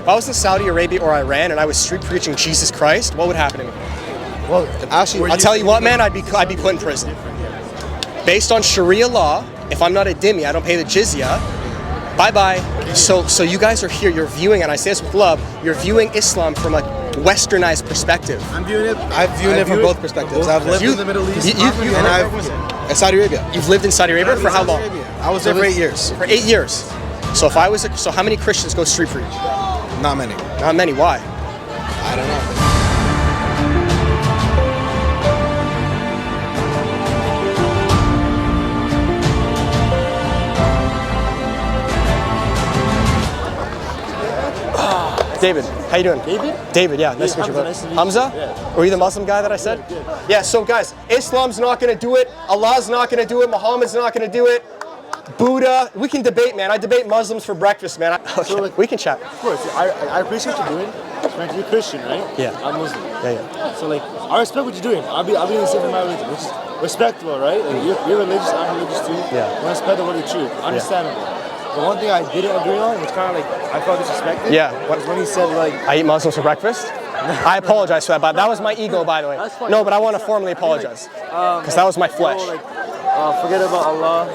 If I was in Saudi Arabia or Iran and I was street preaching Jesus Christ, what would happen to me? Well, actually, I'll tell you what, man, I'd be put in prison. Based on Sharia law, if I'm not a dhimmi, I don't pay the jizya. Bye-bye. So you guys are here, you're viewing, and I say this with love, you're viewing Islam from a westernized perspective. I'm viewing it from both perspectives. I've lived in the Middle East and I've in Saudi Arabia. You've lived in Saudi Arabia for how long? I was there for 8 years. For 8 years. So so how many Christians go street preach? Not many. Not many. Why? I don't know. David, how you doing? David? David, yeah, nice to meet you, brother. Nice to meet you. Hamza? Yeah. Were you the Muslim guy that I said? Good. Yeah, so guys, Islam's not gonna do it, Allah's not gonna do it, Muhammad's not gonna do it, Buddha, we can debate, man. I debate Muslims for breakfast, man. So, like, we can chat. Of course, I appreciate what you're doing. Like, you're Christian, right? Yeah. I'm Muslim. Yeah. So like, I respect what you're doing. I'll be doing the same for my religion, which is respectable, right? Like, you're religious, I'm religious too. Yeah. I respect the word of truth. Understandable. The one thing I didn't agree on, which kind of like I felt disrespected, was when he said like, I eat Muslims for breakfast? I apologize for that, but that was my ego, by the way. That's fine. No, but I want to formally apologize. Because that was my flesh. Forget about Allah.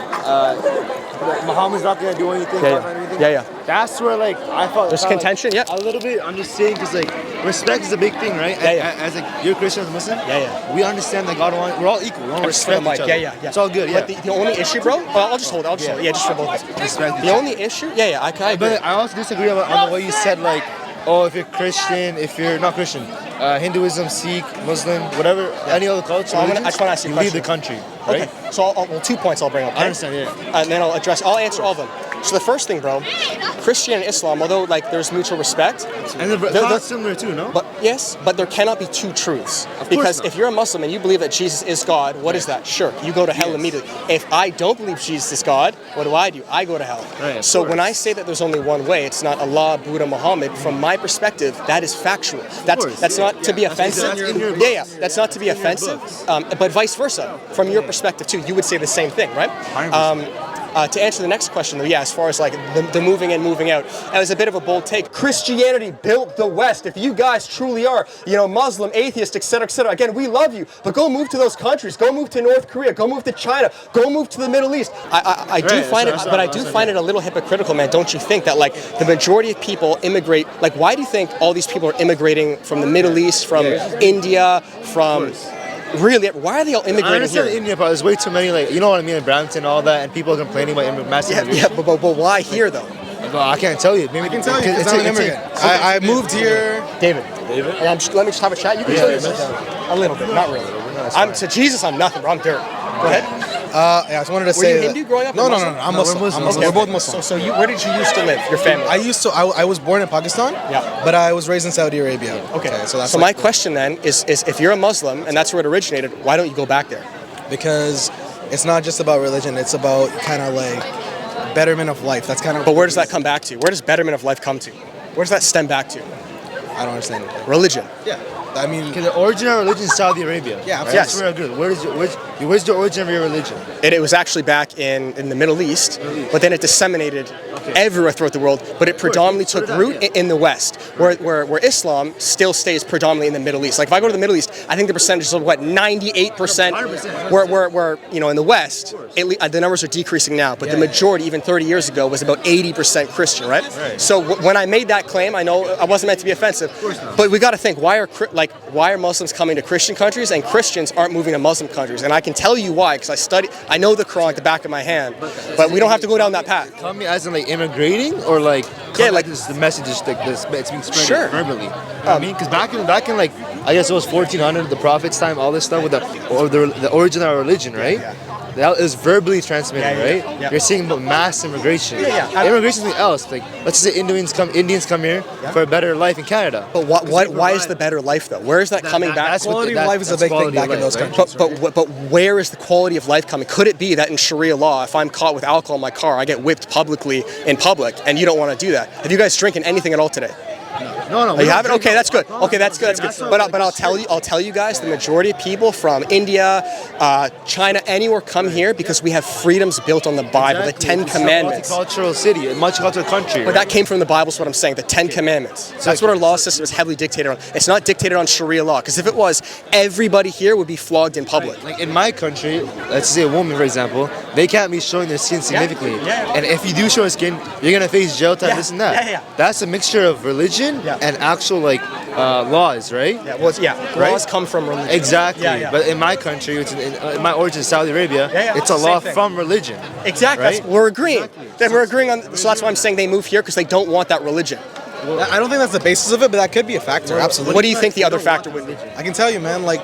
Muhammad's not gonna do anything. Yeah. That's where like I felt there's contention. Like, a little bit. I'm just saying because like respect is a big thing, right? As like you're Christian, as Muslim. We understand that God wants. We're all equal. We want to respect each other. Yeah. It's all good. But the only issue, bro. I'll just hold it. Yeah, just for both. Respect. The only issue. I agree. But I also disagree on the way you said like, oh, if you're Christian, if you're not Christian, Hinduism, Sikh, Muslim, whatever, any other culture, so I just want to ask you a question. Leave the country, right? Okay. So 2 points I'll bring up. Okay? I understand, yeah. And then I'll answer all of them. So the first thing, bro, Christian and Islam, although like there's mutual respect, and they're similar too, no? But yes, but there cannot be two truths. Because if you're a Muslim and you believe that Jesus is God, what is that? Sure, you go to hell immediately. If I don't believe Jesus is God, what do? I go to hell. Right, so when I say that there's only one way, it's not Allah, Buddha, Muhammad. From my perspective, that is factual. That's not to be offensive. That's not to be offensive. But vice versa, from your perspective too, you would say the same thing, right? To answer the next question, though, as far as like the moving in, moving out, that was a bit of a bold take. Christianity built the West. If you guys truly are, Muslim, atheist, etc., again, we love you, but go move to those countries. Go move to North Korea. Go move to China. Go move to the Middle East. I do find it a little hypocritical, man. Don't you think that like the majority of people immigrate? Like, why do you think all these people are immigrating from the Middle East, from India, from? Really, why are they all immigrating here? I understand the India part. There's way too many, like, you know what I mean, in Brampton and all that, and people are complaining about massive immigration. But why here, though? Well, I can't tell you. Maybe I can tell you. I'm an immigrant. I moved here. David. And let me just have a chat. You can show yourself. A little bit, not really. To Jesus, I'm nothing, bro. I'm dirt. Go ahead. I just wanted to say. Were you Hindu growing up? No. I'm Muslim. We're both Muslim. So where did you used to live? Your family? I was born in Pakistan. Yeah. But I was raised in Saudi Arabia. Okay. So my question then is if you're a Muslim and that's where it originated, why don't you go back there? Because it's not just about religion. It's about kind of like betterment of life. That's kind of. But where does that come back to? Where does betterment of life come to? Where does that stem back to? I don't understand. Religion. Yeah. I mean, because the origin of religion is Saudi Arabia. Yeah, right? Yes. That's where where's the origin of your religion? It was actually back in the Middle East, but then it disseminated everywhere throughout the world. But it predominantly took root in the West, where Islam still stays predominantly in the Middle East. Like if I go to the Middle East, I think the percentage is 98%. Where in the West, the numbers are decreasing now, but the majority, even 30 years ago, was about 80% Christian, right? So when I made that claim, I know I wasn't meant to be offensive, but we got to think why are Muslims coming to Christian countries and Christians aren't moving to Muslim countries? And I can tell you why, because I know the Quran at the back of my hand, but we don't have to go down that path. Coming as in like immigrating or like this, the message is like this, it's being spread verbally. I mean, because back in like I guess it was 1400, the Prophet's time, all this stuff with the origin of our religion, right? That is verbally transmitted, right? Yeah. You're seeing about mass immigration. Immigration is something else. Like, let's say Indians come here for a better life in Canada. But why is the better life though? Where is that coming back? Quality of life is a big thing back in those countries. But where is the quality of life coming? Could it be that in Sharia law, if I'm caught with alcohol in my car, I get whipped publicly in public, and you don't want to do that? Have you guys drinking anything at all today? No. Oh, you haven't? Okay, that's good. Okay, that's good. That's good. But I'll tell you guys, the majority of people from India, China, anywhere come here because we have freedoms built on the Bible, the Ten Commandments. It's a multicultural city, a multicultural country. But that came from the Bible, is what I'm saying. The Ten Commandments. So that's what our law system is heavily dictated on. It's not dictated on Sharia law, because if it was, everybody here would be flogged in public. Like in my country, let's say a woman, for example, they can't be showing their skin significantly. And if you do show your skin, you're gonna face jail time, this and that. That's a mixture of religion and actual laws, right? Laws come from religion. Exactly. But in my country, which in my origin, Saudi Arabia, it's a law from religion. Exactly. Right? We're agreeing. Then we're agreeing on. So that's why I'm saying they move here because they don't want that religion. Well, I don't think that's the basis of it, but that could be a factor. Absolutely. What do you think the other factor would be? I can tell you, man. Like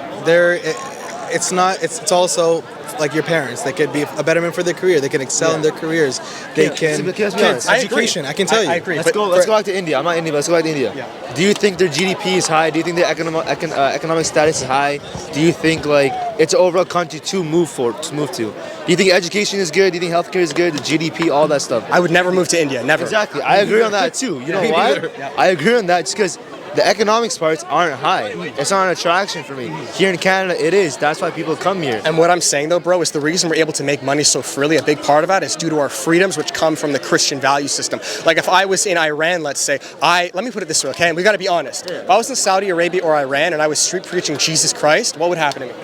it's not. It's also like your parents. They could be a betterment for their career. They can excel in their careers. They can kids, education. I can tell you. I agree. Let's go back to India. I'm not Indian, but let's go back to India. Do you think their GDP is high? Do you think their economic status is high? Do you think like it's an overall country to move to? Do you think education is good? Do you think healthcare is good? The GDP, all that stuff. I would never move to India. Never. Exactly. I agree on that too. You know why? I agree on that just because the economics parts aren't high. It's not an attraction for me. Here in Canada, it is. That's why people come here. And what I'm saying though, bro, is the reason we're able to make money so freely, a big part of that is due to our freedoms, which come from the Christian value system. Like if I was in Iran, let's say, let me put it this way, okay? And we got to be honest. If I was in Saudi Arabia or Iran and I was street preaching Jesus Christ, what would happen to me?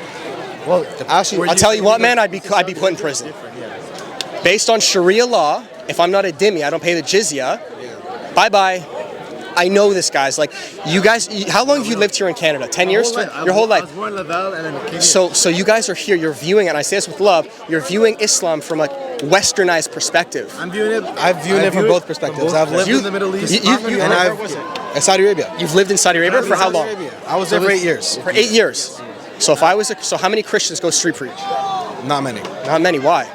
Well, actually, I'll tell you what, man, I'd be put in prison. Based on Sharia law, if I'm not a dhimmi, I don't pay the jizya. Bye-bye. I know this, guys. Like, you guys, how long have you lived here in Canada? 10 years? Your whole life? I was born in Laval and then came here. So you guys are here, you're viewing, and I say this with love, you're viewing Islam from a westernized perspective. I'm viewing it from both perspectives. I've lived in the Middle East. Saudi Arabia. You've lived in Saudi Arabia for how long? I was there for 8 years. For 8 years. So how many Christians go street preach? Not many. Not many. Why?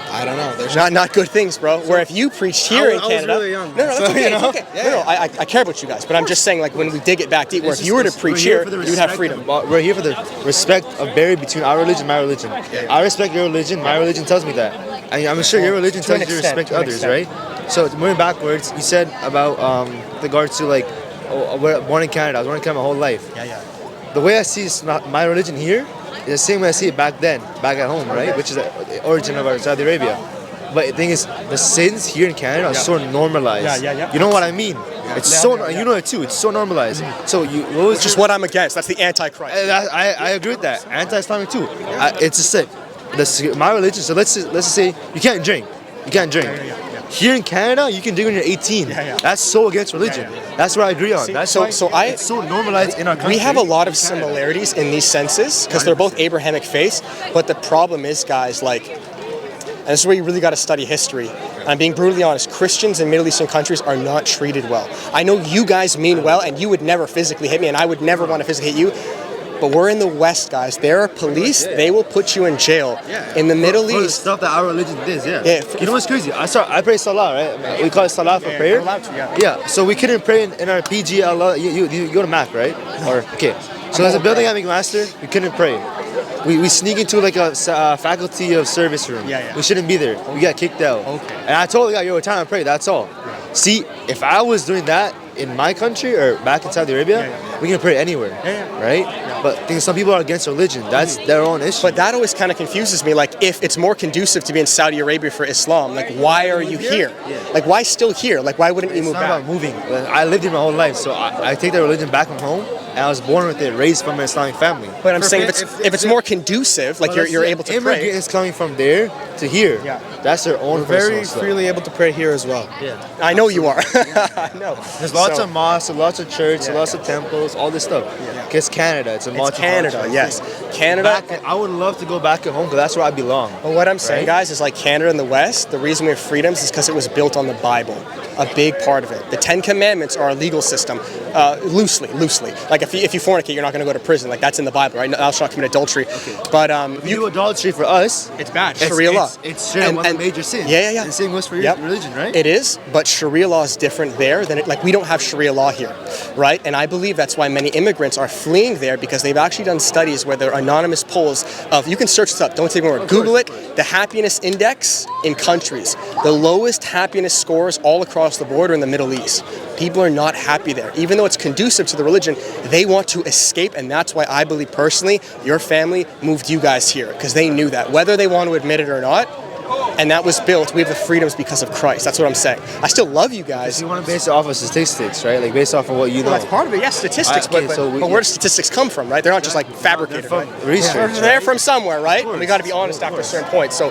I don't know. There's not good things, bro. Where if you preached here in Canada, I was really young. No, that's okay. It's okay. No, I care about you guys, but I'm just saying, like, when we dig it back deep, where if you were to preach here, you would have freedom. We're here for the respect of buried between our religion and my religion. I respect your religion. My religion tells me that. And I'm sure your religion tells you to respect others, right? So moving backwards, you said about regards to like, we're born in Canada. I was born in Canada my whole life. The way I see my religion here is the same way I see it back at home, right? Which is the origin of our Saudi Arabia. But the thing is, the sins here in Canada are so normalized. You know what I mean? It's so, you know it too. It's so normalized. So which is what I'm against. That's the Antichrist. I agree with that. Anti-Islamic too. It's just sick. My religion. So let's just say you can't drink. You can't drink. Here in Canada, you can drink when you're 18. That's so against religion. That's what I agree on. That's it's so normalized in our country. We have a lot of similarities in these senses because they're both Abrahamic faiths. But the problem is, guys, like, and this is where you really got to study history. I'm being brutally honest. Christians in Middle Eastern countries are not treated well. I know you guys mean well, and you would never physically hit me, and I would never want to physically hit you. But we're in the West, guys. There are police. They will put you in jail. In the Middle East. The stuff that our religion does, you know what's crazy? I pray Salah, right? We call it Salah for prayer. You're allowed to, So we couldn't pray in our PG Allah. You go to Mac, right? So there's a building at Mcmaster. We couldn't pray. We sneak into like a faculty of service room. We shouldn't be there. We got kicked out. And I told the guy, yo, time to pray. That's all. See, if I was doing that in my country or back in Saudi Arabia, we can pray anywhere, right? But I think some people are against religion. That's their own issue. But that always kind of confuses me. Like, if it's more conducive to be in Saudi Arabia for Islam, like, why are you here? Like, why still here? Like, why wouldn't you move back? It's not about moving. I lived here my whole life, so I take that religion back from home, and I was born with it, raised from an Islamic family. But I'm saying if it's more conducive, like you're able to pray. Immigrants coming from there to here. That's their own. We're very freely able to pray here as well. I know you are. I know. There's lots of mosques, lots of churches, lots of temples, all this stuff. It's Canada. It's Canada, yes. Canada. I would love to go back at home because that's where I belong. But what I'm saying, guys, is like Canada and the West, the reason we have freedoms is because it was built on the Bible. A big part of it. The 10 Commandments are a legal system, loosely. Like if you fornicate, you're not going to go to prison. Like that's in the Bible, right? Thou shalt not commit adultery. But if you do adultery for us, it's bad. Sharia law. It's one of the major sins. Yeah. The same goes for your religion, right? It is, but Sharia law is different there than like we don't have Sharia law here, right? And I believe that's why many immigrants are fleeing there because they've actually done studies where there are anonymous polls of, you can search this up, don't take my word, Google it, the happiness index in countries. The lowest happiness scores all across across the border in the Middle East. People are not happy there. Even though it's conducive to the religion, they want to escape, and that's why I believe personally your family moved you guys here, because they knew that, whether they want to admit it or not. And that was built. We have the freedoms because of Christ. That's what I'm saying. I still love you guys. You want to base it off of statistics, right? Like based off of what you know. Well, that's part of it. Yes, statistics. But where do statistics come from, right? They're not just like fabricated. From research. They're from somewhere, right? And we got to be honest after a certain point. So,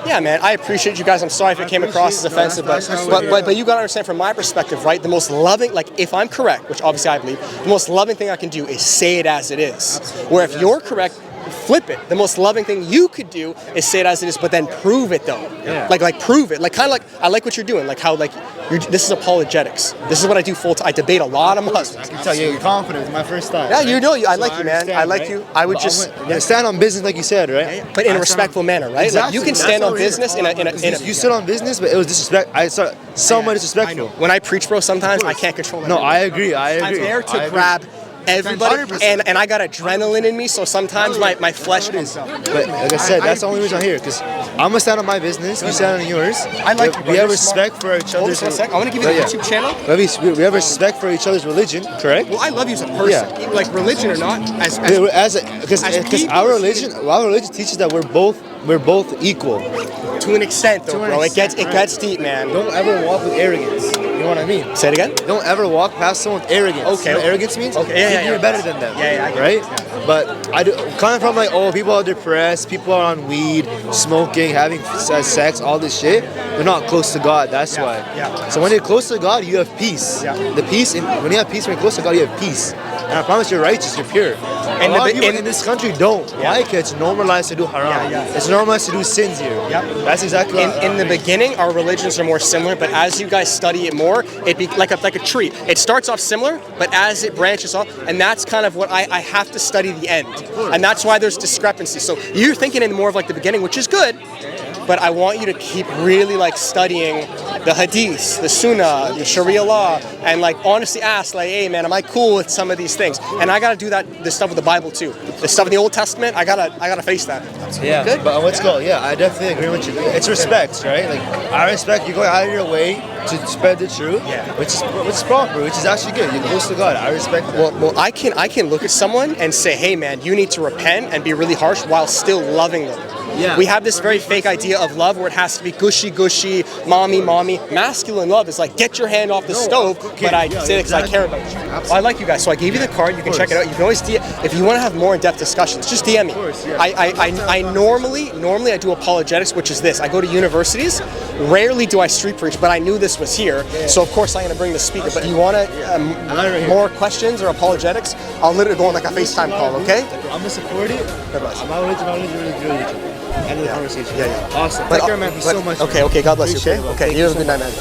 yeah, man, I appreciate you guys. I'm sorry if it came across as offensive, but you got to understand from my perspective, right? The most loving, like if I'm correct, which obviously I believe, the most loving thing I can do is say it as it is. Absolutely. Where if you're correct, flip it. The most loving thing you could do is say it as it is, but then prove it though. Yeah. Like prove it. Like kind of like I like what you're doing. Like how this is apologetics. This is what I do full time. I debate a lot of Muslims. I can tell you're confident. It's my first time. Yeah, you know, I like you, man. I like you. I would just stand on business like you said, right? But in a respectful manner, right? Exactly. Like you can stand on business in a. You stood on business, but it was disrespect. I saw somewhat disrespectful. When I preach, bro, sometimes I can't control it. No, I agree. I'm there to grab everybody, and I got adrenaline in me, so sometimes my flesh comes out. But like I said, that's the only reason I'm here, because I'm gonna stand on my business, you stand on yours. I like we have respect for each other's. I want to give you the YouTube channel. We have respect for each other's religion, correct? Well, I love you as a person, like religion or not, because our religion teaches that we're both equal. To an extent, though, bro. It gets deep, man. Don't ever walk with arrogance. You know what I mean? Say it again? Don't ever walk past someone with arrogance. Okay. You know what arrogance means? Okay, you're better than them. Yeah, right? Yeah. But I do, coming from like, people are depressed, people are on weed, smoking, having sex, all this shit. They're not close to God. That's why. Yeah. So when you're close to God, you have peace. Yeah. The peace, when you have peace, when you're close to God, you have peace. And I promise you're righteous, you're pure. And a lot of people in this country don't. Why? Because it's normalized to do haram. It's normalized to do sins here. Yep. That's exactly in the beginning, our religions are more similar, but as you guys study it more, it be like a tree. It starts off similar, but as it branches off, and that's kind of what I have to study the end. And that's why there's discrepancy. So you're thinking in more of like the beginning, which is good, but I want you to keep really like studying the hadiths, the sunnah, the sharia law, and like honestly ask like, hey man, am I cool with some of these things? And I gotta do this stuff with the Bible too. The stuff in the Old Testament, I gotta face that. Yeah, good. But let's go. Yeah, I definitely agree with you. It's respect, right? Like I respect you going out of your way to spread the truth, which is proper, which is actually good. You're close to God. I respect that. Well, I can look at someone and say, hey man, you need to repent and be really harsh while still loving them. Yeah. We have this very fake idea of love where it has to be gushy, mommy. Masculine love is like, get your hand off the stove, but I say it because I care about you. Well, I like you guys, so I gave you the card. You can check it out. You can always if you want to have more in-depth discussions, just DM me. I normally I do apologetics, which is this. I go to universities. Rarely do I street preach, but I knew this was here, so of course I'm going to bring the speaker. But you want more questions or apologetics? I'll literally go on like a FaceTime call, okay? I'm going to support it. My religion. End of the conversation. Yeah. Awesome. Take care, man. Thank you so much. Okay. God bless you. Okay. You have a good night, man.